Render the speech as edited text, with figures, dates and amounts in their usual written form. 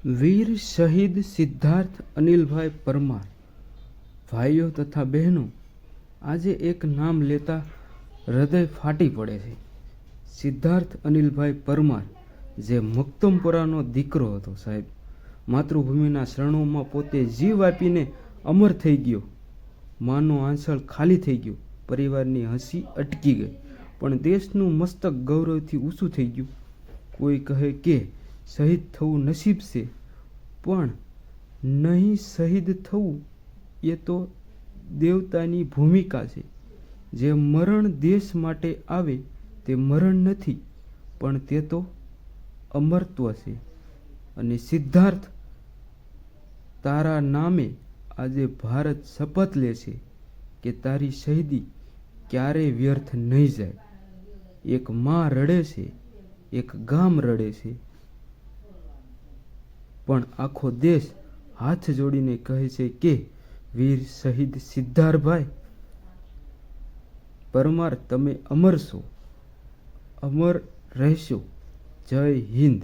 વીર શહીદ સિદ્ધાર્થ અનિલભાઈ પરમાર. ભાઈઓ તથા બહેનો, આજે એક નામ લેતા હૃદય ફાટી પડે છે. સિદ્ધાર્થ અનિલભાઈ પરમાર, જે મક્તમપુરાનો દીકરો હતો સાહેબ. માતૃભૂમિના શરણોમાં પોતે જીવ આપીને અમર થઈ ગયો. માનો આંચળ ખાલી થઈ ગયો, પરિવારની હસી અટકી ગઈ, પણ દેશનું મસ્તક ગૌરવથી ઊંચું થઈ ગયું. કોઈ કહે કે શહીદ થવું નસીબ છે, પણ નહીં, શહીદ થવું એ તો દેવતાની ભૂમિકા છે. જે મરણ દેશ માટે આવે તે મરણ નથી, પણ તે તો અમરત્વ છે. અને સિદ્ધાર્થ, તારા નામે આજે ભારત શપથ લે છે કે તારી શહીદી ક્યારેય વ્યર્થ નહીં જાય. એક માં રડે છે, એક ગામ રડે છે, પણ આખો દેશ હાથ જોડીને કહે છે કે વીર શહીદ સિદ્ધાર્થભાઈ પરમાર, તમે અમર છો, અમર રહેશો. જય હિન્દ.